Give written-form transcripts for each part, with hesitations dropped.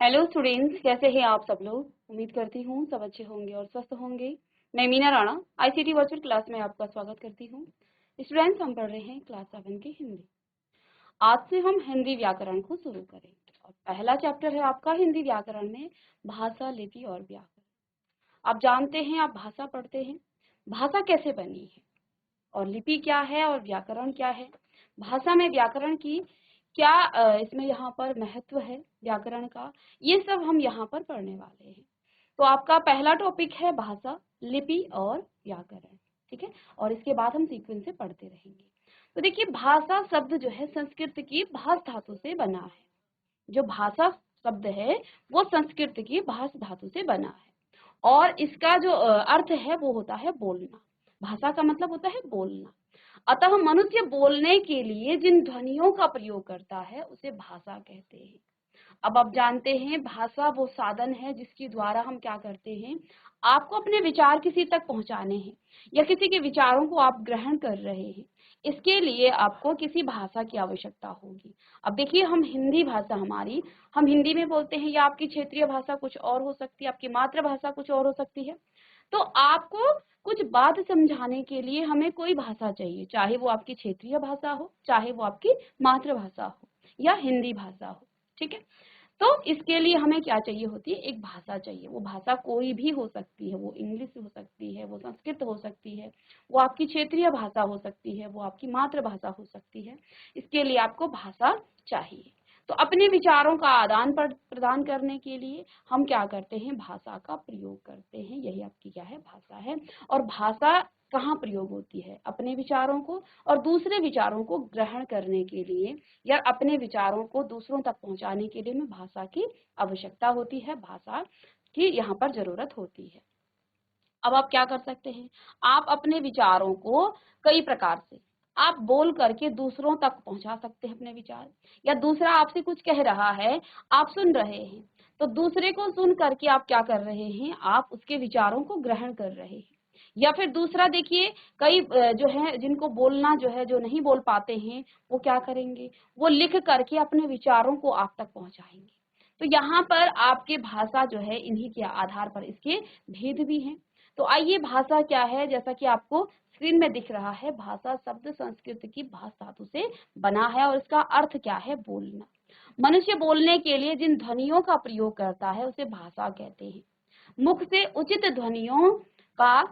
Hello students, कैसे हैं आप सब लोग। उम्मीद करती हूँ सब अच्छे होंगे और स्वस्थ होंगे। मैं Meena Rana ICT virtual class में आपका स्वागत करती हूँ। स्टूडेंट्स, हम पढ़ रहे हैं क्लास 7 की हिंदी। आज से हम हिंदी व्याकरण को शुरू करेंगे और पहला चैप्टर है आपका हिंदी व्याकरण में भाषा, लिपि और व्याकरण। आप जानते हैं, आप भाषा पढ़ते हैं, भाषा कैसे बनी है और लिपि क्या है और व्याकरण क्या है। भाषा में व्याकरण की क्या इसमें यहाँ पर महत्व है व्याकरण का, ये सब हम यहाँ पर पढ़ने वाले हैं। तो आपका पहला टॉपिक है भाषा, लिपि और व्याकरण, ठीक है। और इसके बाद हम सीक्वेंस से पढ़ते रहेंगे। तो देखिए, भाषा शब्द जो है संस्कृत की भाष धातु से बना है। जो भाषा शब्द है वो संस्कृत की भाष धातु से बना है और इसका जो अर्थ है वो होता है बोलना। भाषा का मतलब होता है बोलना। अतः मनुष्य बोलने के लिए जिन ध्वनियों का प्रयोग करता है उसे भाषा कहते हैं। अब आप जानते हैं, भाषा वो साधन है जिसके द्वारा हम क्या करते हैं, आपको अपने विचार किसी तक पहुंचाने हैं या किसी के विचारों को आप ग्रहण कर रहे हैं, इसके लिए आपको किसी भाषा की आवश्यकता होगी। अब देखिए, हम हिंदी भाषा हमारी, हम हिंदी में बोलते हैं या आपकी क्षेत्रीय भाषा कुछ और हो सकती है, आपकी मातृभाषा कुछ और हो सकती है। तो आपको कुछ बात समझाने के लिए हमें कोई भाषा चाहिए, चाहे वो आपकी क्षेत्रीय भाषा हो, चाहे वो आपकी मातृभाषा हो या हिंदी भाषा हो, ठीक है। तो इसके लिए हमें क्या चाहिए होती है, एक भाषा चाहिए। वो भाषा कोई भी हो सकती है, वो इंग्लिश हो सकती है, वो संस्कृत हो सकती है, वो आपकी क्षेत्रीय भाषा हो सकती है, वो आपकी मातृभाषा हो सकती है। इसके लिए आपको भाषा चाहिए। तो अपने विचारों का आदान प्रदान करने के लिए हम क्या करते हैं, भाषा का प्रयोग करते हैं। यही आपकी क्या है, भाषा है। और भाषा कहाँ प्रयोग होती है, अपने विचारों को और दूसरे विचारों को ग्रहण करने के लिए या अपने विचारों को दूसरों तक पहुंचाने के लिए में भाषा की आवश्यकता होती है, भाषा की यहाँ पर जरूरत होती है। अब आप क्या कर सकते हैं, आप अपने विचारों को कई प्रकार से आप बोल करके दूसरों तक पहुंचा सकते हैं अपने विचार, या दूसरा आपसे कुछ कह रहा है, आप सुन रहे हैं, तो दूसरे को सुन करके आप क्या कर रहे हैं, आप उसके विचारों को ग्रहण कर रहे हैं। या फिर दूसरा देखिए, कई जो है जिनको बोलना जो है, जो नहीं बोल पाते हैं, वो क्या करेंगे, वो लिख करके अपने विचारों को आप तक पहुंचाएंगे। तो यहाँ पर आपके भाषा जो है, इन्हीं के आधार पर इसके भेद भी हैं। तो आइए, भाषा क्या है, जैसा कि आपको स्क्रीन में दिख रहा है, भाषा शब्द संस्कृत की भाष धातु से बना है और इसका अर्थ क्या है, बोलना। मनुष्य बोलने के लिए जिन ध्वनियों का प्रयोग करता है उसे भाषा कहते हैं। मुख से उचित ध्वनियों का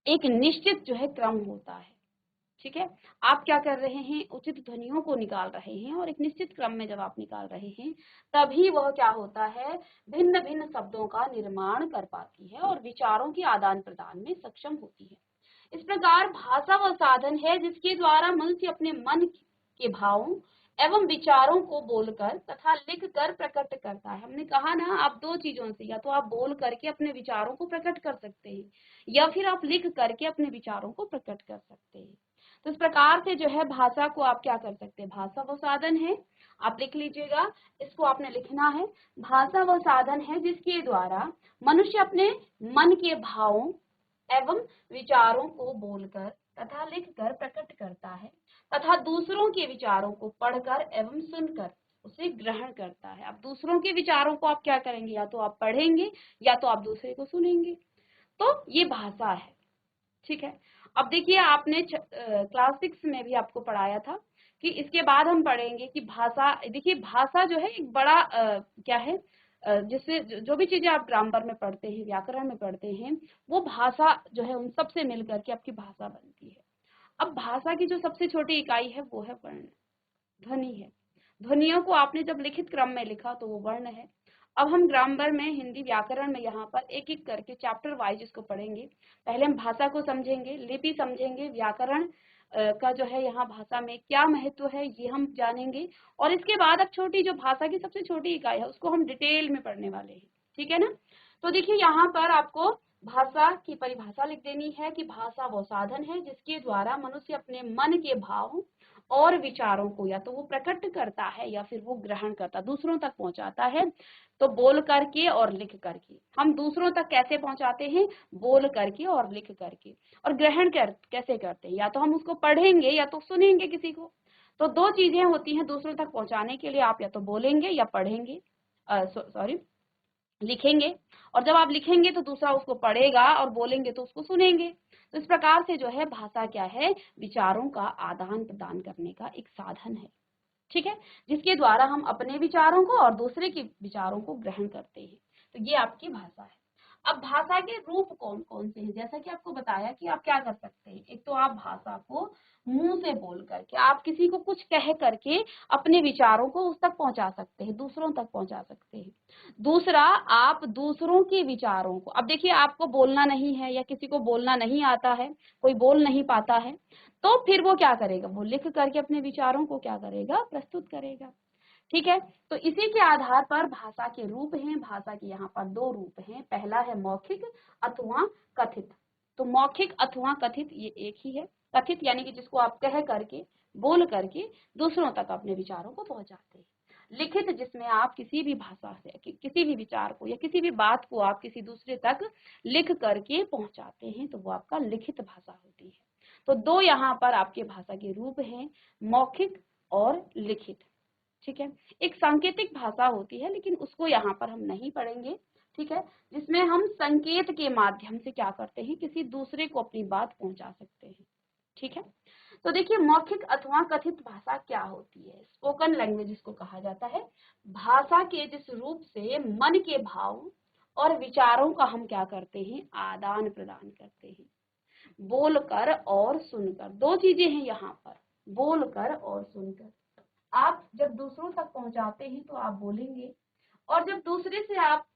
एक निश्चित जो है क्रम होता है, ठीक है। आप क्या कर रहे हैं, उचित ध्वनियों को निकाल रहे हैं और एक निश्चित क्रम में जब आप निकाल रहे हैं, तभी वह क्या होता है, भिन्न भिन्न शब्दों का निर्माण कर पाती है और विचारों के आदान प्रदान में सक्षम होती है। इस प्रकार भाषा वह साधन है जिसके द्वारा मनुष्य अपने मन के भावों एवं विचारों को बोलकर तथा लिख कर प्रकट करता है। हमने कहा ना, आप दो चीजों से, या तो आप बोल करके अपने विचारों को प्रकट कर सकते हैं या फिर आप लिख करके अपने विचारों को प्रकट कर सकते हैं। तो इस प्रकार से जो है भाषा को आप क्या कर सकते हैं, भाषा वो साधन है, आप लिख लीजिएगा, इसको आपने लिखना है। भाषा वो साधन है जिसके द्वारा मनुष्य अपने मन के भावों एवं विचारों को बोलकर तथा लिखकर प्रकट करता है तथा दूसरों के विचारों को पढ़कर एवं सुनकर उसे ग्रहण करता है। अब दूसरों के विचारों को आप क्या करेंगे, या तो आप पढ़ेंगे या तो आप दूसरे को सुनेंगे। तो ये भाषा है, ठीक है। अब देखिए, आपने क्लास 6 में भी आपको पढ़ाया था कि इसके बाद हम पढ़ेंगे कि भाषा, देखिए भाषा जो है एक बड़ा क्या है, जिससे जो भी चीजें आप ग्रामर में पढ़ते हैं, व्याकरण में पढ़ते हैं, वो भाषा जो है उन सब से मिल करके आपकी भाषा बनती है। अब भाषा की जो सबसे छोटी इकाई है वो है वर्ण, ध्वनि है। ध्वनियों को आपने जब लिखित क्रम में लिखा तो वो वर्ण है। अब हम ग्रामर में, हिंदी व्याकरण में यहाँ पर एक एक करके चैप्टर वाइज इसको पढ़ेंगे। पहले हम भाषा को समझेंगे, लिपि समझेंगे, व्याकरण का जो है यहाँ भाषा में क्या महत्व है ये हम जानेंगे, और इसके बाद अब छोटी जो भाषा की सबसे छोटी इकाई है उसको हम डिटेल में पढ़ने वाले हैं, ठीक है ना। तो देखिए, यहाँ पर आपको भाषा की परिभाषा लिख देनी है कि भाषा वो साधन है जिसके द्वारा मनुष्य अपने मन के भाव और विचारों को या तो वो प्रकट करता है या फिर वो ग्रहण करता, दूसरों तक पहुंचाता है। तो बोल करके और लिख करके, हम दूसरों तक कैसे पहुंचाते हैं, बोल करके और लिख करके। और ग्रहण कैसे करते हैं, या तो हम उसको पढ़ेंगे या तो सुनेंगे किसी को। तो दो चीजें होती हैं दूसरों तक पहुंचाने के लिए, आप या तो बोलेंगे या पढ़ेंगे। सॉरी लिखेंगे, और जब आप लिखेंगे तो दूसरा उसको पढ़ेगा और बोलेंगे तो उसको सुनेंगे। तो इस प्रकार से जो है भाषा क्या है, विचारों का आदान प्रदान करने का एक साधन है, ठीक है, जिसके द्वारा हम अपने विचारों को और दूसरे के विचारों को ग्रहण करते हैं। तो ये आपकी भाषा है। अब भाषा के रूप कौन कौन से हैं, जैसा कि आपको बताया कि आप क्या कर सकते हैं। एक तो आप भाषा को मुंह से बोल करके, आप किसी को कुछ कह करके अपने विचारों को उस तक पहुंचा सकते हैं, दूसरों तक पहुंचा सकते हैं। दूसरा, आप दूसरों के विचारों को, अब देखिए आपको बोलना नहीं है या किसी को बोलना नहीं आता है, कोई बोल नहीं पाता है, तो फिर वो क्या करेगा, वो लिख करके अपने विचारों को क्या करेगा, प्रस्तुत करेगा, ठीक है। तो इसी के आधार पर भाषा के रूप हैं। भाषा के यहाँ पर दो रूप हैं, पहला है मौखिक अथवा कथित। तो मौखिक अथवा कथित ये एक ही है। कथित यानी कि जिसको आप कह करके, बोल करके दूसरों तक अपने विचारों को पहुंचाते हैं। लिखित जिसमें आप किसी भी भाषा से किसी भी विचार को या किसी भी बात को आप किसी दूसरे तक लिख करके पहुंचाते हैं, तो वो आपका लिखित भाषा होती है। तो दो यहाँ पर आपके भाषा के रूप हैं, मौखिक और लिखित, ठीक है। एक सांकेतिक भाषा होती है, लेकिन उसको यहाँ पर हम नहीं पढ़ेंगे, ठीक है, जिसमें हम संकेत के माध्यम से क्या करते हैं, किसी दूसरे को अपनी बात पहुंचा सकते हैं, ठीक है। तो देखिए मौखिक अथवा कथित भाषा क्या होती है, स्पोकन लैंग्वेज इसको कहा जाता है। भाषा के जिस रूप से मन के भाव और विचारों का हम क्या करते हैं, आदान प्रदान करते हैं, बोलकर और सुनकर। दो चीजें हैं यहाँ पर, बोलकर और सुनकर। आप जब दूसरों तक पहुंचाते हैं तो आप बोलेंगे, और जब दूसरे से आप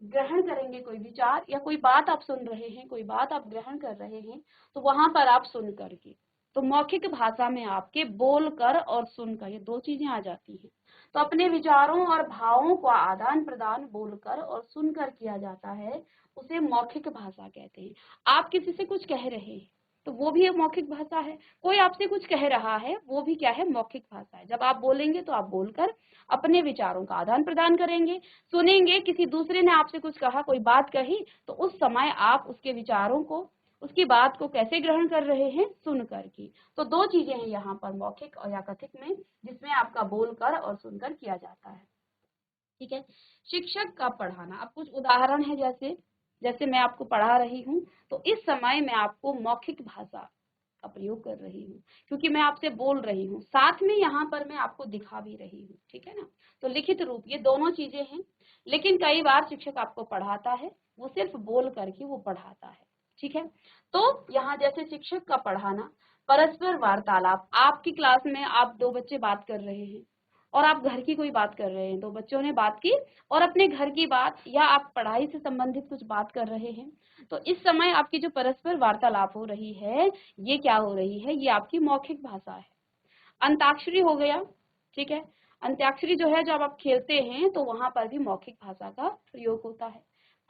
ग्रहण करेंगे कोई विचार या कोई बात आप सुन रहे हैं, कोई बात आप ग्रहण कर रहे हैं, तो वहां पर आप सुन करके। तो मौखिक भाषा में आपके बोलकर और सुनकर ये दो चीजें आ जाती हैं। तो अपने विचारों और भावों का आदान प्रदान बोलकर और सुनकर किया जाता है, उसे मौखिक भाषा कहते हैं। आप किसी से कुछ कह रहे हैं तो वो भी एक मौखिक भाषा है, कोई आपसे कुछ कह रहा है वो भी क्या है, मौखिक भाषा है। जब आप बोलेंगे तो आप बोलकर अपने विचारों का आदान प्रदान करेंगे, सुनेंगे, किसी दूसरे ने आपसे कुछ कहा, कोई बात कही, तो उस समय आप उसके विचारों को, उसकी बात को कैसे ग्रहण कर रहे हैं, सुन करके। तो दो चीजें हैं यहाँ पर मौखिक और या कथित में, जिसमें आपका बोलकर और सुनकर किया जाता है, ठीक है। शिक्षक का पढ़ाना, अब कुछ उदाहरण है, जैसे जैसे मैं आपको पढ़ा रही हूँ, तो इस समय मैं आपको मौखिक भाषा का प्रयोग कर रही हूँ, क्योंकि मैं आपसे बोल रही हूँ, साथ में यहाँ पर मैं आपको दिखा भी रही हूँ, ठीक है ना। तो लिखित रूप ये दोनों चीजें हैं। लेकिन कई बार शिक्षक आपको पढ़ाता है, वो सिर्फ बोल करके वो पढ़ाता है, ठीक है। तो यहाँ जैसे शिक्षक का पढ़ाना, परस्पर वार्तालाप, आपकी क्लास में आप दो बच्चे बात कर रहे हैं और आप घर की कोई बात कर रहे हैं, दो बच्चों ने बात की और अपने घर की बात या आप पढ़ाई से संबंधित कुछ बात कर रहे हैं, तो इस समय आपकी जो परस्पर वार्तालाप हो रही है, ये क्या हो रही है, ये आपकी मौखिक भाषा है। अंताक्षरी हो गया, ठीक है। अंत्याक्षरी जो है जब आप खेलते हैं तो वहां पर भी मौखिक भाषा का प्रयोग होता है।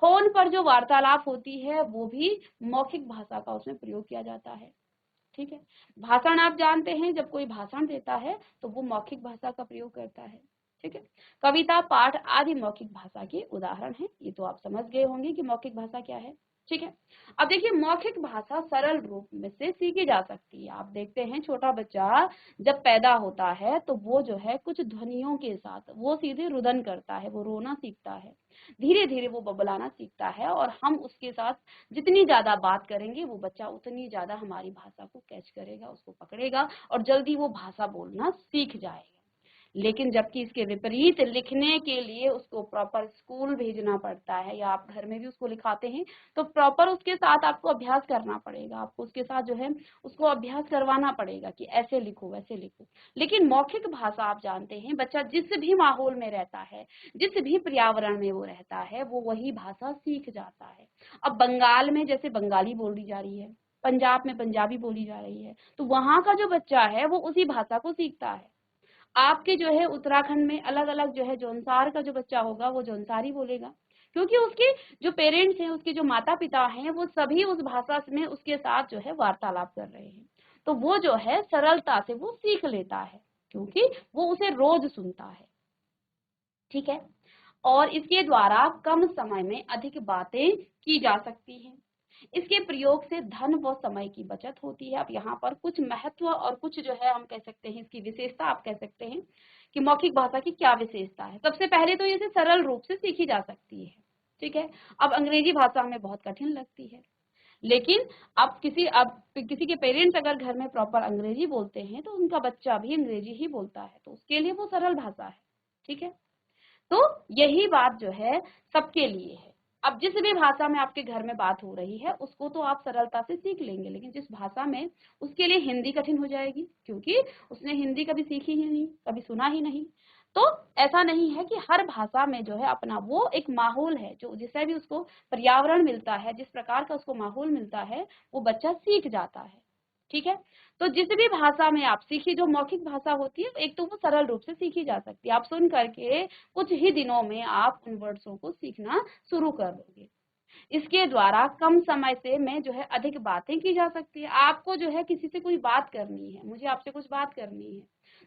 फोन पर जो वार्तालाप होती है वो भी मौखिक भाषा का उसमें प्रयोग किया जाता है, ठीक है। भाषण आप जानते हैं, जब कोई भाषण देता है तो वो मौखिक भाषा का प्रयोग करता है, ठीक है। कविता, पाठ आदि मौखिक भाषा के उदाहरण हैं। ये तो आप समझ गए होंगे कि मौखिक भाषा क्या है, ठीक है। अब देखिए मौखिक भाषा सरल रूप में से सीखी जा सकती है। आप देखते हैं छोटा बच्चा जब पैदा होता है तो वो जो है कुछ ध्वनियों के साथ वो सीधे रुदन करता है, वो रोना सीखता है, धीरे धीरे वो बबलाना सीखता है, और हम उसके साथ जितनी ज्यादा बात करेंगे वो बच्चा उतनी ज्यादा हमारी भाषा को कैच करेगा, उसको पकड़ेगा और जल्दी वो भाषा बोलना सीख जाएगा। लेकिन जबकि इसके विपरीत लिखने के लिए उसको प्रॉपर स्कूल भेजना पड़ता है, या आप घर में भी उसको लिखाते हैं तो प्रॉपर उसके साथ आपको अभ्यास करना पड़ेगा, आपको उसके साथ जो है उसको अभ्यास करवाना पड़ेगा कि ऐसे लिखो वैसे लिखो। लेकिन मौखिक भाषा आप जानते हैं, बच्चा जिस भी माहौल में रहता है, जिस भी पर्यावरण में वो रहता है, वो वही भाषा सीख जाता है। अब बंगाल में जैसे बंगाली बोली जा रही है, पंजाब में पंजाबी बोली जा रही है, तो वहां का जो बच्चा है वो उसी भाषा को सीखता है। आपके जो है उत्तराखंड में अलग अलग जो है जौनसार का जो बच्चा होगा वो जौनसारी बोलेगा, क्योंकि उसके जो पेरेंट्स हैं, उसके जो माता पिता हैं, वो सभी उस भाषा में उसके साथ जो है वार्तालाप कर रहे हैं। तो वो जो है सरलता से वो सीख लेता है, क्योंकि वो उसे रोज सुनता है, ठीक है। और इसके द्वारा कम समय में अधिक बातें की जा सकती हैं। इसके प्रयोग से धन व समय की बचत होती है। अब यहाँ पर कुछ महत्व और कुछ जो है हम कह सकते हैं इसकी विशेषता आप कह सकते हैं कि मौखिक भाषा की क्या विशेषता है। सबसे पहले तो इसे सरल रूप से सीखी जा सकती है, ठीक है। अब अंग्रेजी भाषा हमें बहुत कठिन लगती है, लेकिन अब किसी के पेरेंट्स अगर घर में प्रॉपर अंग्रेजी बोलते हैं तो उनका बच्चा भी अंग्रेजी ही बोलता है, तो उसके लिए वो सरल भाषा है, ठीक है। तो यही बात जो है सबके लिए है। अब जिस भी भाषा में आपके घर में बात हो रही है उसको तो आप सरलता से सीख लेंगे, लेकिन जिस भाषा में, उसके लिए हिंदी कठिन हो जाएगी, क्योंकि उसने हिंदी कभी सीखी ही नहीं, कभी सुना ही नहीं। तो ऐसा नहीं है कि हर भाषा में जो है अपना वो एक माहौल है, जो जिससे भी उसको पर्यावरण मिलता है, जिस प्रकार का उसको माहौल मिलता है वो बच्चा सीख जाता है, ठीक है। तो जिस भी भाषा में आप सीखिए, जो मौखिक भाषा होती है एक तो वो सरल रूप से सीखी जा सकती है, आप सुन करके कुछ ही दिनों में आप उन वर्ड्सों को सीखना शुरू कर दोगे। इसके द्वारा कम समय से में जो है अधिक बातें की जा सकती है। आपको जो है किसी से कोई बात करनी है, मुझे आपसे कुछ बात करनी है,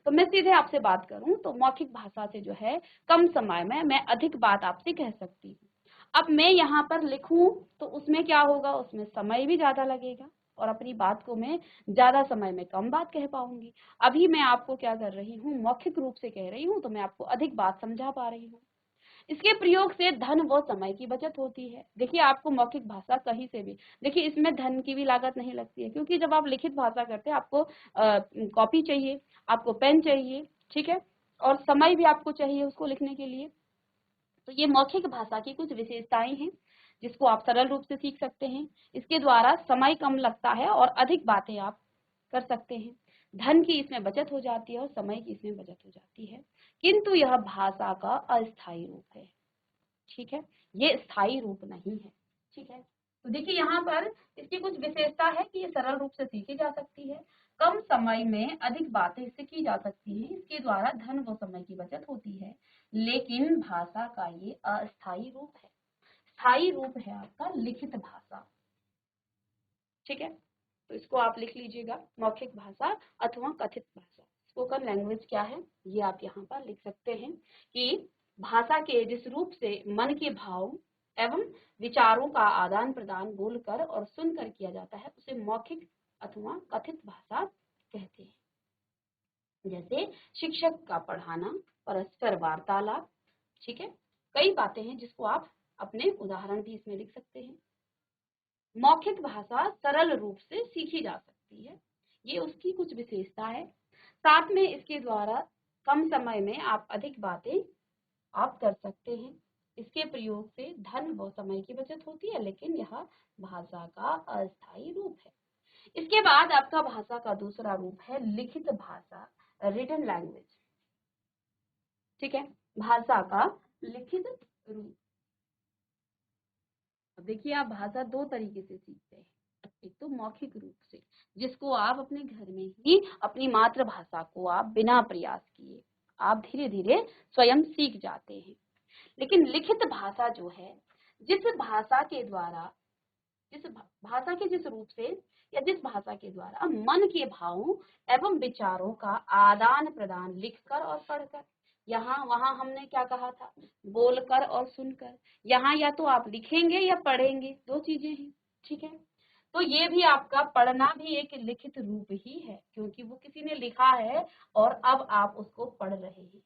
तो मैं सीधे आपसे बात करूं तो मौखिक भाषा से जो है कम समय में मैं अधिक बात आपसे कह सकती हूँ। अब मैं यहाँ पर लिखूं तो उसमें क्या होगा, उसमें समय भी ज्यादा लगेगा और अपनी बात को मैं ज्यादा समय में कम बात कह पाऊंगी। अभी मैं आपको क्या कर रही हूँ, मौखिक रूप से कह रही हूँ, तो मैं आपको अधिक बात समझा पा रही हूँ। इसके प्रयोग से धन व समय की बचत होती है। देखिए आपको मौखिक भाषा कहीं से भी, देखिए इसमें धन की भी लागत नहीं लगती है, क्योंकि जब आप लिखित भाषा करते हैं आपको कॉपी चाहिए, आपको पेन चाहिए, ठीक है, और समय भी आपको चाहिए उसको लिखने के लिए। तो ये मौखिक भाषा की कुछ विशेषताएं हैं जिसको आप सरल रूप से सीख सकते हैं। इसके द्वारा समय कम लगता है और अधिक बातें आप कर सकते हैं। धन की इसमें बचत हो जाती है और समय की इसमें बचत हो जाती है, किंतु यह भाषा का अस्थायी रूप है, ठीक है, ये स्थायी रूप नहीं है, ठीक है। तो देखिए यहाँ पर इसकी कुछ विशेषता है कि ये सरल रूप से सीखी जा सकती है, कम समय में अधिक बातें इससे की जा सकती हैं, इसके द्वारा धन व समय की बचत होती है, लेकिन भाषा का ये अस्थायी रूप है। स्थायी रूप है आपका लिखित भाषा, ठीक है। तो इसको आप लिख लीजिएगा, मौखिक भाषा अथवा कथित भाषा। स्पोकन लैंग्वेज क्या है ये आप यहाँ पर लिख सकते हैं कि भाषा के जिस रूप से मन के भाव एवं विचारों का आदान प्रदान बोलकर और सुनकर किया जाता है उसे मौखिक अथवा कथित भाषा कहते हैं। जैसे शिक्षक का पढ़ाना, परस्पर वार्तालाप, ठीक है। कई बातें हैं जिसको आप अपने उदाहरण भी इसमें लिख सकते हैं। मौखिक भाषा सरल रूप से सीखी जा सकती है, ये उसकी कुछ विशेषता है। साथ में इसके द्वारा कम समय में आप अधिक बातें आप कर सकते हैं। इसके प्रयोग से धन व समय की बचत होती है, लेकिन यह भाषा का अस्थायी रूप है। इसके बाद आपका भाषा का दूसरा रूप है लिखित भाषा, रिटन लैंग्वेज, ठीक है, भाषा का लिखित रूप। अब देखिए आप भाषा दो तरीके से सीखते हैं, एक तो मौखिक रूप से जिसको आप अपने घर में ही अपनी मातृभाषा को आप बिना प्रयास किए आप धीरे धीरे स्वयं सीख जाते हैं। लेकिन लिखित भाषा जो है, जिस भाषा के द्वारा, जिस भाषा के जिस रूप से या जिस भाषा के द्वारा मन के भावों एवं विचारों का आदान प्रदान लिखकर और पढ़कर, यहाँ वहां हमने क्या कहा था, बोलकर और सुनकर, यहाँ या तो आप लिखेंगे या पढ़ेंगे, दो चीजें हैं, ठीक है। तो ये भी आपका पढ़ना भी एक लिखित रूप ही है, क्योंकि वो किसी ने लिखा है और अब आप उसको पढ़ रहे हैं,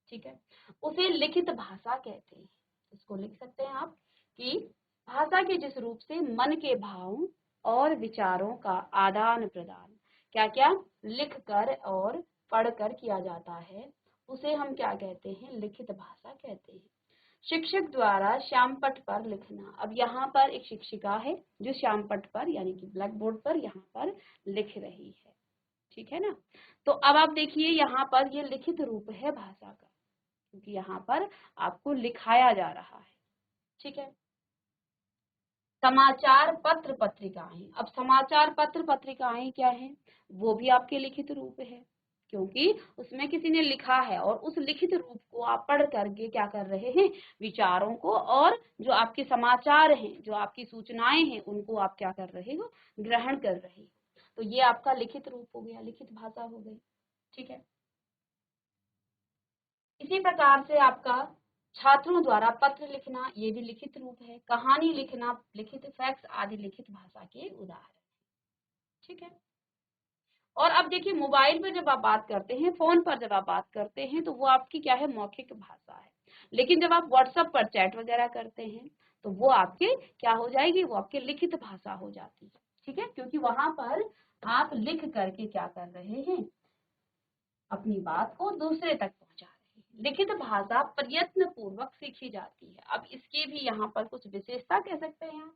ठीक है। उसे लिखित भाषा कहते हैं। इसको लिख सकते हैं आप कि भाषा के जिस रूप से मन के भाव और विचारों का आदान प्रदान क्या क्या लिख कर और पढ़ कर किया जाता है, उसे हम क्या कहते हैं, लिखित भाषा कहते हैं। शिक्षक द्वारा श्यामपट्ट पर लिखना। अब यहाँ पर एक शिक्षिका है जो श्यामपट्ट पर यानी कि ब्लैक बोर्ड पर यहाँ पर लिख रही है, ठीक है ना। तो अब आप देखिए यहाँ पर ये लिखित रूप है भाषा का, क्योंकि यहाँ पर आपको लिखाया जा रहा है, ठीक है। समाचार पत्र पत्रिकाएं, अब समाचार पत्र पत्रिकाएं क्या है, वो भी आपके लिखित रूप है, क्योंकि उसमें किसी ने लिखा है और उस लिखित रूप को आप पढ़ करके क्या कर रहे हैं, विचारों को और जो आपके समाचार हैं, जो आपकी सूचनाएं हैं, उनको आप क्या कर रहे हो, ग्रहण कर रहे हो। तो ये आपका लिखित रूप हो गया, लिखित भाषा हो गई, ठीक है। इसी प्रकार से आपका छात्रों द्वारा पत्र लिखना, ये भी लिखित रूप है। कहानी लिखना, लिखित फैक्ट्स आदि लिखित भाषा के उदाहरण, ठीक है। और अब देखिए मोबाइल पर जब आप बात करते हैं, फोन पर जब आप बात करते हैं, तो वो आपकी क्या है, मौखिक भाषा है। लेकिन जब आप व्हाट्सएप पर चैट वगैरह करते हैं तो वो आपके क्या हो जाएगी, वो आपके लिखित भाषा हो जाती है। ठीक है, क्योंकि वहां पर आप लिख करके क्या कर रहे हैं, अपनी बात को दूसरे तक पहुंचा रहे हैं। लिखित भाषा प्रयत्न पूर्वक सीखी जाती है। अब इसके भी यहाँ पर कुछ विशेषता कह सकते हैं आप,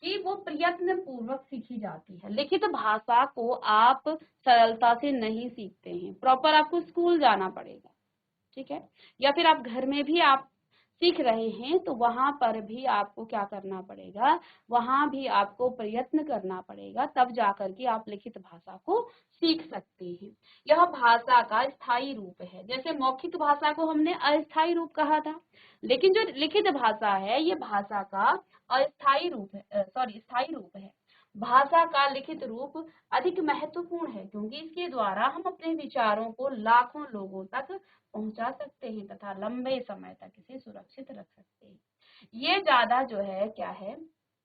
कि वो प्रयत्न पूर्वक सीखी जाती है। लिखित भाषा को आप सरलता से नहीं सीखते हैं, प्रॉपर आपको स्कूल जाना पड़ेगा। ठीक है, या फिर आप घर में भी आप सीख रहे हैं तो वहां पर भी आपको क्या करना पड़ेगा, वहां भी आपको प्रयत्न करना पड़ेगा, तब जाकर के आप लिखित भाषा को सीख सकते हैं। यह भाषा का स्थायी रूप है। जैसे मौखिक भाषा को हमने अस्थायी रूप कहा था, लेकिन जो लिखित भाषा है ये भाषा का अस्थायी रूप है, सॉरी स्थायी रूप है। भाषा का लिखित रूप अधिक महत्वपूर्ण है, क्योंकि इसके द्वारा हम अपने विचारों को लाखों लोगों तक पहुंचा सकते हैं तथा लंबे समय तक इसे सुरक्षित रख सकते हैं। ये ज्यादा जो है क्या है,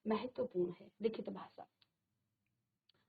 महत्वपूर्ण है लिखित भाषा।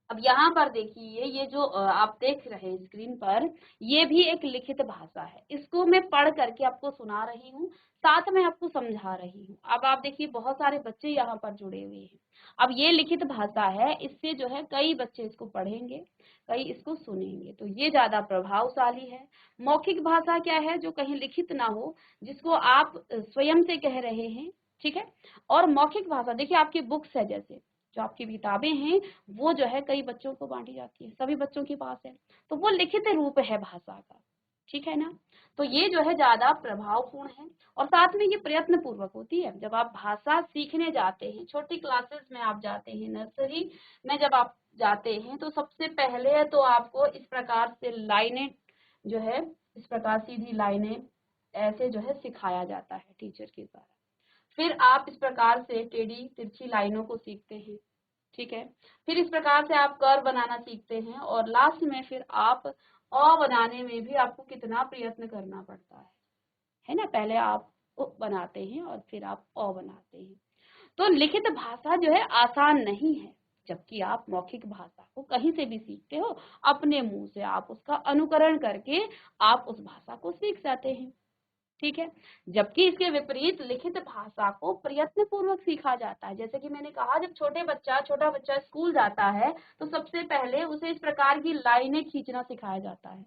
अब यहाँ पर देखिए, ये जो आप देख रहे हैं स्क्रीन पर, ये भी एक लिखित भाषा है। इसको मैं पढ़ करके आपको सुना रही हूँ, साथ में आपको समझा रही हूँ। अब आप देखिए बहुत सारे बच्चे यहाँ पर जुड़े हुए हैं। अब ये लिखित भाषा है, इससे जो है कई बच्चे इसको पढ़ेंगे, कई इसको सुनेंगे, तो ये ज्यादा प्रभावशाली है। मौखिक भाषा क्या है, जो कहीं लिखित ना हो, जिसको आप स्वयं से कह रहे हैं। ठीक है, और मौखिक भाषा देखिए आपकी बुक्स है, जैसे जो आपकी किताबें हैं वो जो है कई बच्चों को बांटी जाती है, सभी बच्चों के पास है, तो वो लिखित रूप है भाषा का। ठीक है ना, तो ये जो है ज्यादा प्रभावपूर्ण है। और साथ में ये प्रयत्न पूर्वक होती है। जब आप भाषा सीखने जाते हैं, छोटी क्लासेस में आप जाते हैं, नर्सरी में जब आप जाते हैं, तो सबसे पहले तो आपको इस प्रकार से लाइनें जो है, इस प्रकार सीधी लाइनें ऐसे जो है सिखाया जाता है टीचर के द्वारा। फिर आप इस प्रकार से टेढ़ी तिरछी लाइनों को सीखते हैं। ठीक है, फिर इस प्रकार से आप कर्व बनाना सीखते हैं, और लास्ट में फिर आप अ बनाने में भी आपको कितना प्रयत्न करना पड़ता है ना। पहले आप उ बनाते हैं और फिर आप अ बनाते हैं। तो लिखित भाषा जो है आसान नहीं है, जबकि आप मौखिक भाषा को कहीं से भी सीखते हो, अपने मुंह से आप उसका अनुकरण करके आप उस भाषा को सीख जाते हैं। ठीक है, जबकि इसके विपरीत लिखित भाषा को प्रयत्न पूर्वक सीखा जाता है। जैसे कि मैंने कहा, जब छोटा बच्चा स्कूल जाता है तो सबसे पहले उसे इस प्रकार की लाइनें खींचना सिखाया जाता है।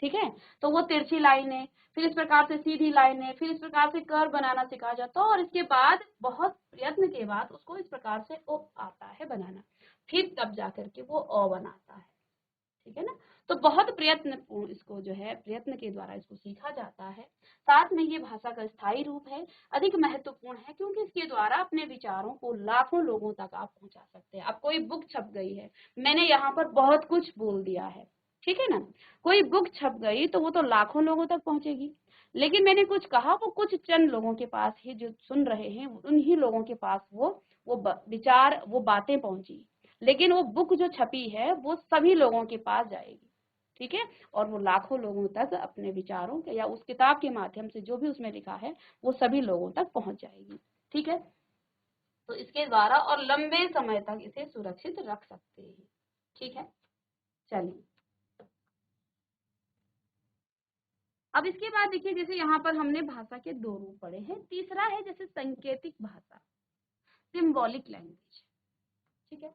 ठीक है, तो वो तिरछी लाइनें, फिर इस प्रकार से सीधी लाइनें, फिर इस प्रकार से कर्व बनाना सिखाया जाता है, और इसके बाद बहुत प्रयत्न के बाद उसको इस प्रकार से ओ आता है बनाना, फिर तब जाकर के वो अ बनाता है। ठीक है ना, तो बहुत प्रयत्न इसको जो है प्रयत्न के द्वारा इसको सीखा जाता है। साथ में ये भाषा का स्थायी रूप है, अधिक महत्वपूर्ण है, क्योंकि इसके द्वारा अपने विचारों को लाखों लोगों तक आप पहुंचा सकते हैं। अब कोई बुक छप गई है, मैंने यहाँ पर बहुत कुछ बोल दिया है, ठीक है ना, कोई बुक छप गई तो वो तो लाखों लोगों तक पहुंचेगी, लेकिन मैंने कुछ कहा वो कुछ चंद लोगों के पास ही, जो सुन रहे हैं उन्हीं लोगों के पास वो विचार, वो बातें पहुंची। लेकिन वो बुक जो छपी है वो सभी लोगों के पास जाएगी। ठीक है, और वो लाखों लोगों तक अपने विचारों के या उस किताब के माध्यम से जो भी उसमें लिखा है वो सभी लोगों तक पहुंच जाएगी। ठीक है, तो इसके द्वारा और लंबे समय तक इसे सुरक्षित रख सकते हैं। ठीक है, चलिए अब इसके बाद देखिए, जैसे यहाँ पर हमने भाषा के दो रूप पढ़े हैं, तीसरा है जैसे संकेतिक भाषा, सिंबॉलिक लैंग्वेज। ठीक है,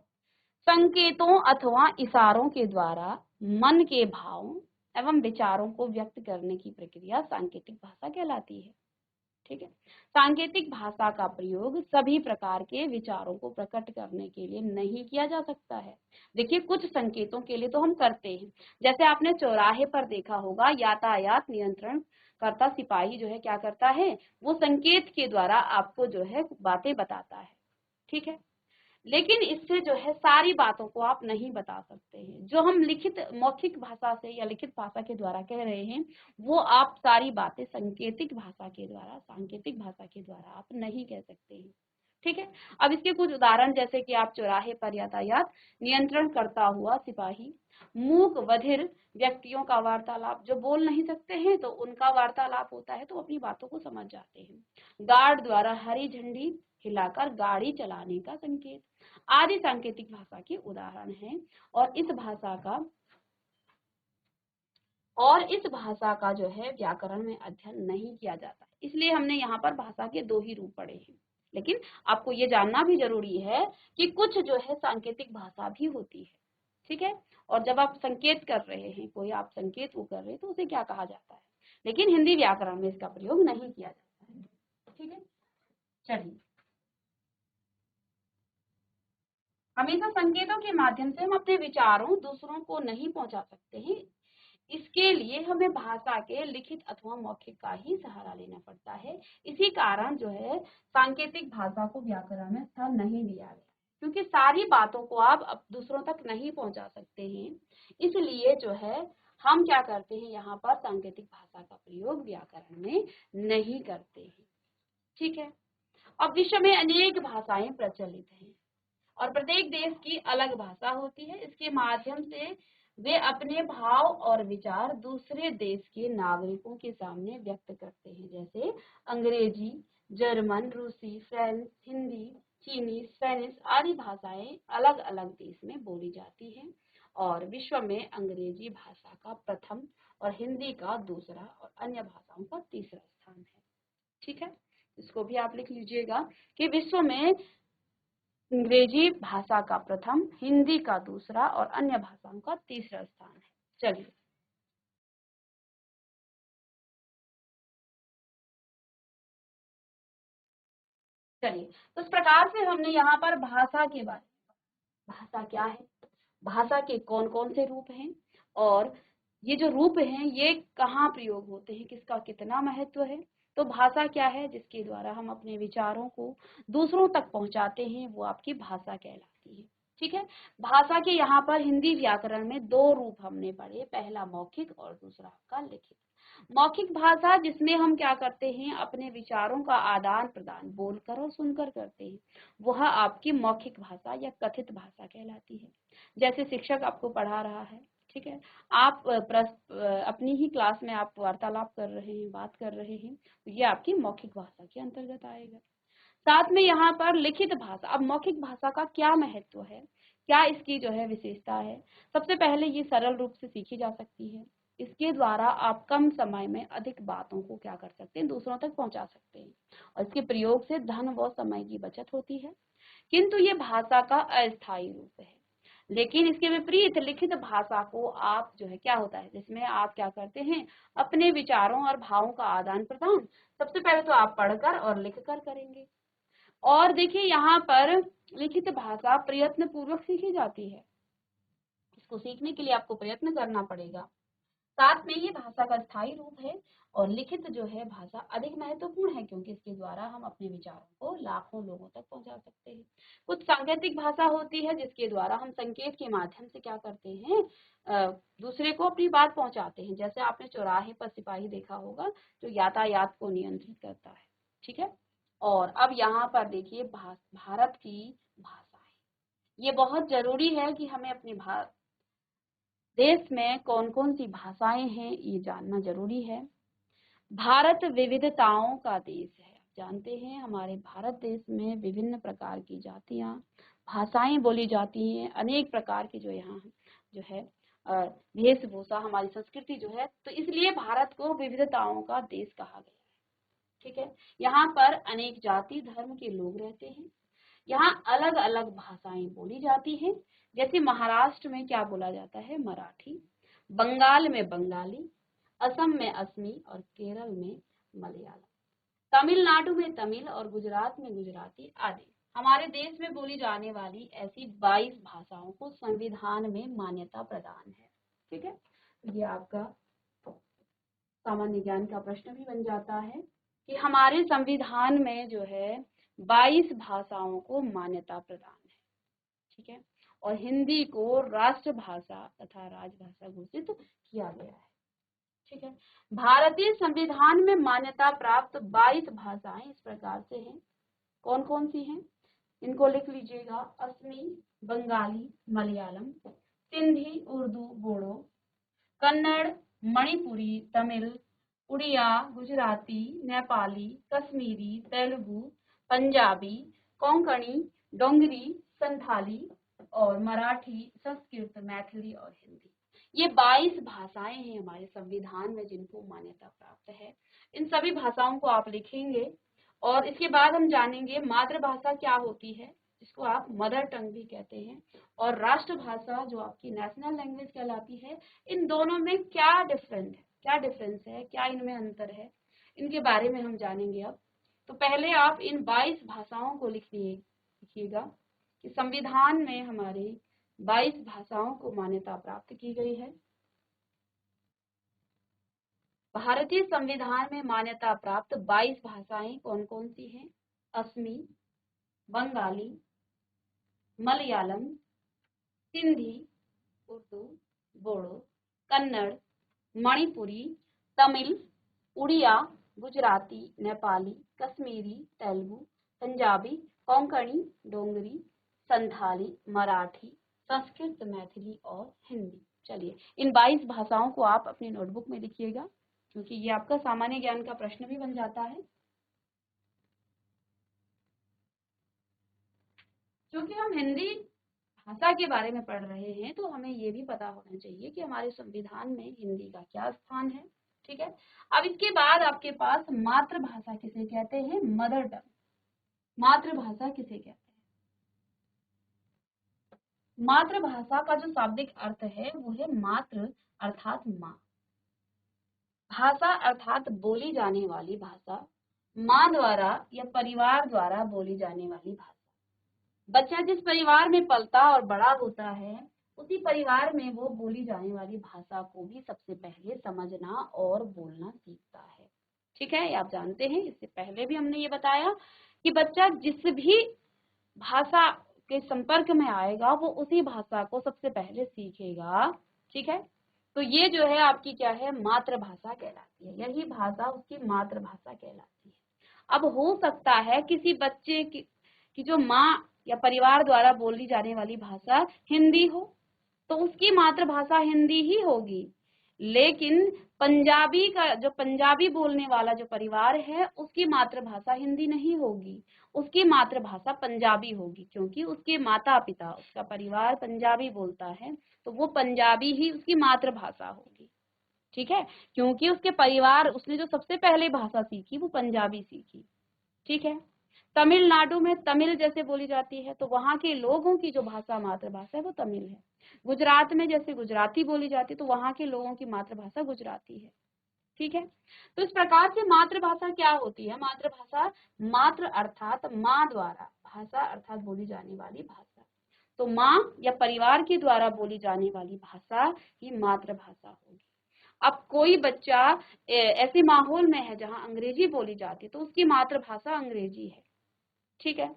संकेतों अथवा इशारों के द्वारा मन के भावों एवं विचारों को व्यक्त करने की प्रक्रिया सांकेतिक भाषा कहलाती है। ठीक है, सांकेतिक भाषा का प्रयोग सभी प्रकार के विचारों को प्रकट करने के लिए नहीं किया जा सकता है। देखिए कुछ संकेतों के लिए तो हम करते हैं, जैसे आपने चौराहे पर देखा होगा, यातायात नियंत्रण करता सिपाही जो है क्या करता है, वो संकेत के द्वारा आपको जो है बातें बताता है। ठीक है, लेकिन इससे जो है सारी बातों को आप नहीं बता सकते हैं। जो हम लिखित मौखिक भाषा से या लिखित भाषा के द्वारा कह रहे हैं, वो आप सारी बातें संकेतिक भाषा के द्वारा, सांकेतिक भाषा के द्वारा आप नहीं कह सकते हैं। ठीक है, अब इसके कुछ उदाहरण, जैसे कि आप चौराहे पर यातायात नियंत्रण करता हुआ सिपाही, मूक बधिर व्यक्तियों का वार्तालाप, जो बोल नहीं सकते हैं तो उनका वार्तालाप होता है, तो अपनी बातों को समझ जाते हैं। गार्ड द्वारा हरी झंडी हिलाकर गाड़ी चलाने का संकेत, आदि सांकेतिक भाषा के उदाहरण हैं। और इस भाषा का और इस भाषा का जो है व्याकरण में अध्ययन नहीं किया जाता, इसलिए हमने यहाँ पर भाषा के दो ही रूप पढ़े हैं। लेकिन आपको ये जानना भी जरूरी है कि कुछ जो है सांकेतिक भाषा भी होती है, ठीक है। और जब आप संकेत कर रहे हैं, कोई आप संकेत वो कर रहे हैं तो उसे क्या कहा जाता है, लेकिन हिंदी व्याकरण में इसका प्रयोग नहीं किया जाता है, ठीक है। चलिए, हमेशा संकेतों के माध्यम से हम अपने विचारों दूसरों को नहीं पहुंचा सकते हैं, इसके लिए हमें भाषा के लिखित अथवा मौखिक का ही सहारा लेना पड़ता है। इसी कारण जो है सांकेतिक भाषा को व्याकरण में स्थान नहीं दिया गया, क्योंकि सारी बातों को आप दूसरों तक नहीं पहुंचा सकते हैं, इसलिए जो है हम क्या करते हैं, यहाँ पर सांकेतिक भाषा का प्रयोग व्याकरण में नहीं करते हैं, ठीक है। अब विश्व में अनेक भाषाएं प्रचलित हैं और प्रत्येक देश की अलग भाषा होती है, इसके माध्यम से वे अपने भाव और विचार दूसरे देश के नागरिकों के सामने व्यक्त करते हैं, जैसे अंग्रेजी, जर्मन, रूसी, फ्रेंच, हिंदी, चीनी, स्पेनिश आदि भाषाएं अलग अलग देश में बोली जाती हैं और विश्व में अंग्रेजी भाषा का प्रथम और हिंदी का दूसरा और अन्य भाषाओं का तीसरा स्थान है, ठीक है। इसको भी आप लिख लीजिएगा कि विश्व में अंग्रेजी भाषा का प्रथम, हिंदी का दूसरा और अन्य भाषाओं का तीसरा स्थान है। चलिए, तो इस प्रकार से हमने यहाँ पर भाषा के बारे में, भाषा क्या है, भाषा के कौन कौन से रूप हैं और ये जो रूप हैं ये कहाँ प्रयोग होते हैं, किसका कितना महत्व है। तो भाषा क्या है, जिसके द्वारा हम अपने विचारों को दूसरों तक पहुंचाते हैं, वो आपकी भाषा कहलाती है, ठीक है। भाषा के यहाँ पर हिंदी व्याकरण में दो रूप हमने पढ़े, पहला मौखिक और दूसरा आपका लिखित। मौखिक भाषा जिसमें हम क्या करते हैं, अपने विचारों का आदान प्रदान बोलकर और सुनकर करते हैं, वह आपकी मौखिक भाषा या कथित भाषा कहलाती है। जैसे शिक्षक आपको पढ़ा रहा है, ठीक है, आप अपनी ही क्लास में आप वार्तालाप कर रहे हैं, बात कर रहे हैं, तो ये आपकी मौखिक भाषा के अंतर्गत आएगा। साथ में यहाँ पर लिखित भाषा, अब मौखिक भाषा का क्या महत्व है, क्या इसकी जो है विशेषता है। सबसे पहले ये सरल रूप से सीखी जा सकती है, इसके द्वारा आप कम समय में अधिक बातों को क्या कर सकते हैं, दूसरों तक पहुंचा सकते हैं और इसके प्रयोग से धन व समय की बचत होती है। किंतु ये भाषा का अस्थायी रूप है, लेकिन इसके विपरीत लिखित भाषा को आप जो है क्या होता है, जिसमें आप क्या करते हैं, अपने विचारों और भावों का आदान प्रदान सबसे पहले तो आप पढ़कर और लिखकर करेंगे। और देखिए यहाँ पर लिखित भाषा प्रयत्न पूर्वक सीखी जाती है, इसको सीखने के लिए आपको प्रयत्न करना पड़ेगा। साथ में ये भाषा का स्थायी रूप है और लिखित जो है भाषा अधिक महत्वपूर्ण है, क्योंकि इसके द्वारा हम अपने विचारों को लाखों लोगों तक पहुंचा सकते हैं। कुछ सांकेतिक भाषा होती है जिसके द्वारा हम संकेत के माध्यम से क्या करते हैं, दूसरे को अपनी बात पहुंचाते हैं। जैसे आपने चौराहे पर सिपाही देखा होगा जो यातायात को नियंत्रित करता है, ठीक है। और अब यहाँ पर देखिए भारत की भाषा है, ये बहुत जरूरी है कि हमें अपने देश में कौन कौन सी भाषाएं हैं ये जानना जरूरी है। भारत विविधताओं का देश है, आप जानते हैं हमारे भारत देश में विभिन्न प्रकार की जातियां भाषाएं बोली जाती हैं, अनेक प्रकार की जो यहाँ जो है वेशभूषा, हमारी संस्कृति जो है, तो इसलिए भारत को विविधताओं का देश कहा गया है, ठीक है। यहाँ पर अनेक जाति धर्म के लोग रहते हैं, यहाँ अलग अलग भाषाएं बोली जाती हैं। जैसे महाराष्ट्र में क्या बोला जाता है, मराठी, बंगाल में बंगाली, असम में असमी और केरल में मलयालम, तमिलनाडु में तमिल और गुजरात में गुजराती आदि। हमारे देश में बोली जाने वाली ऐसी 22 भाषाओं को संविधान में मान्यता प्रदान है, ठीक है। ये आपका सामान्य ज्ञान का प्रश्न भी बन जाता है कि हमारे संविधान में जो है 22 भाषाओं को मान्यता प्रदान है, ठीक है, और हिंदी को राष्ट्रभाषा तथा राजभाषा घोषित किया गया है, ठीक है। भारतीय संविधान में मान्यता प्राप्त 22 भाषाएं इस प्रकार से हैं, कौन कौन सी हैं, इनको लिख लीजिएगा, असमी, बंगाली, मलयालम, सिंधी, उर्दू, बोडो, कन्नड़, मणिपुरी, तमिल, उड़िया, गुजराती, नेपाली, कश्मीरी, तेलुगु, पंजाबी, कोंकणी, डोंगरी, संथाली और मराठी, संस्कृत, मैथिली और हिंदी। ये 22 भाषाएं हैं हमारे संविधान में जिनको मान्यता प्राप्त है। इन सभी भाषाओं को आप लिखेंगे और इसके बाद हम जानेंगे मातृभाषा क्या होती है, जिसको आप मदर टंग भी कहते हैं, और राष्ट्रभाषा जो आपकी नेशनल लैंग्वेज कहलाती है। इन दोनों में क्या डिफरेंस है, क्या इनमें अंतर है, इनके बारे में हम जानेंगे अब। तो पहले आप इन 22 भाषाओं को लिखिएगा कि संविधान में हमारे 22 भाषाओं को मान्यता प्राप्त की गई है। भारतीय संविधान में मान्यता प्राप्त 22 भाषाएं कौन कौन सी हैं? असमी, बंगाली, मलयालम, सिंधी, उर्दू, बोडो, कन्नड़, मणिपुरी, तमिल, उड़िया, गुजराती, नेपाली, कश्मीरी, तेलुगु, पंजाबी, कोंकणी, डोंगरी, संथाली, मराठी, संस्कृत, मैथिली और हिंदी। चलिए इन 22 भाषाओं को आप अपनी नोटबुक में लिखिएगा, क्योंकि ये आपका सामान्य ज्ञान का प्रश्न भी बन जाता है। क्योंकि हम हिंदी भाषा के बारे में पढ़ रहे हैं तो हमें ये भी पता होना चाहिए कि हमारे संविधान में हिंदी का क्या स्थान है। ठीक है, अब इसके बाद आपके पास मातृभाषा किसे कहते हैं? Mother tongue. मातृभाषा किसे कहते हैं? मातृभाषा का जो शाब्दिक अर्थ है वो है मातृ अर्थात माँ, भाषा अर्थात बोली जाने वाली भाषा, माँ द्वारा या परिवार द्वारा बोली जाने वाली भाषा। बच्चा जिस परिवार में पलता और बड़ा होता है उसी परिवार में वो बोली जाने वाली भाषा को भी सबसे पहले समझना और बोलना सीखता है। ठीक है, ये आप जानते हैं, इससे पहले भी हमने ये बताया कि बच्चा जिस भी भाषा के संपर्क में आएगा वो उसी भाषा को सबसे पहले सीखेगा। ठीक है, तो ये जो है आपकी क्या है? मातृभाषा कहलाती है, यही भाषा उसकी मातृभाषा कहलाती है। अब हो सकता है किसी बच्चे की जो माँ या परिवार द्वारा बोली जाने वाली भाषा हिंदी हो तो उसकी मातृभाषा हिंदी ही होगी, लेकिन पंजाबी का जो पंजाबी बोलने वाला जो परिवार है उसकी मातृभाषा हिंदी नहीं होगी, उसकी मातृभाषा पंजाबी होगी, क्योंकि उसके माता पिता उसका परिवार पंजाबी बोलता है तो वो पंजाबी ही उसकी मातृभाषा होगी। ठीक है, क्योंकि उसके परिवार उसने जो सबसे पहले भाषा सीखी वो पंजाबी सीखी। ठीक है, तमिलनाडु में तमिल जैसे बोली जाती है तो वहां के लोगों की जो भाषा मातृभाषा है वो तमिल है। गुजरात में जैसे गुजराती बोली जाती है तो वहां के लोगों की मातृभाषा गुजराती है। ठीक है, तो इस प्रकार से मातृभाषा क्या होती है? मातृभाषा मातृ अर्थात माँ द्वारा, भाषा अर्थात बोली जाने वाली भाषा, तो माँ या परिवार के द्वारा बोली जाने वाली भाषा ही मातृभाषा होगी। अब कोई बच्चा ऐसे माहौल में है जहाँ अंग्रेजी बोली जाती है तो उसकी मातृभाषा अंग्रेजी है। ठीक है,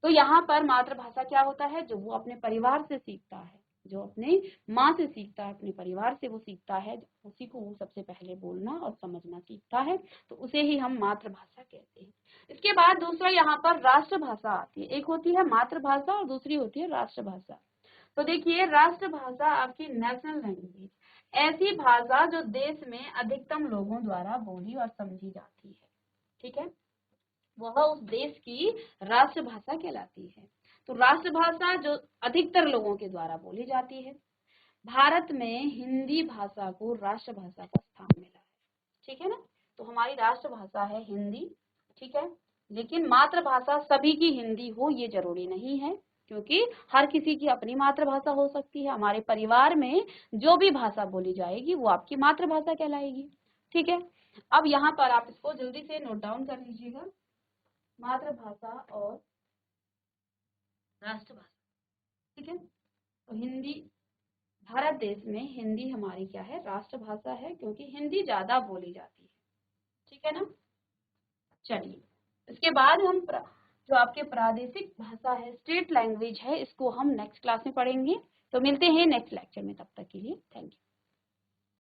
तो यहाँ पर मातृभाषा क्या होता है? जो वो अपने परिवार से सीखता है, जो अपने माँ से सीखता है, अपने परिवार से वो सीखता है, उसी को वो सबसे पहले बोलना और समझना सीखता है, तो उसे ही हम मातृभाषा कहते हैं। इसके बाद दूसरा यहाँ पर राष्ट्रभाषा आती है। एक होती है मातृभाषा और दूसरी होती है राष्ट्रभाषा। तो देखिए, राष्ट्रभाषा आपकी नेशनल लैंग्वेज, ऐसी भाषा जो देश में अधिकतम लोगों द्वारा बोली और समझी जाती है। ठीक है, वह उस देश की राष्ट्रभाषा कहलाती है। तो राष्ट्रभाषा जो अधिकतर लोगों के द्वारा बोली जाती है। भारत में हिंदी भाषा को राष्ट्रभाषा का स्थान मिला है। ठीक है ना, तो हमारी राष्ट्रभाषा है हिंदी। ठीक है, लेकिन मातृभाषा सभी की हिंदी हो ये जरूरी नहीं है, क्योंकि हर किसी की अपनी मातृभाषा हो सकती है। हमारे परिवार में जो भी भाषा बोली जाएगी वो आपकी मातृभाषा कहलाएगी। ठीक है, अब यहाँ पर आप इसको जल्दी से नोट डाउन कर लीजिएगा, मातृभाषा और राष्ट्रभाषा। ठीक है, तो हिंदी, भारत देश में हिंदी हमारी क्या है? राष्ट्रभाषा है, क्योंकि हिंदी ज्यादा बोली जाती है। ठीक है ना। चलिए, इसके बाद हम जो आपके प्रादेशिक भाषा है, स्टेट लैंग्वेज है, इसको हम नेक्स्ट क्लास में पढ़ेंगे। तो मिलते हैं नेक्स्ट लेक्चर में, तब तक के लिए थैंक यू।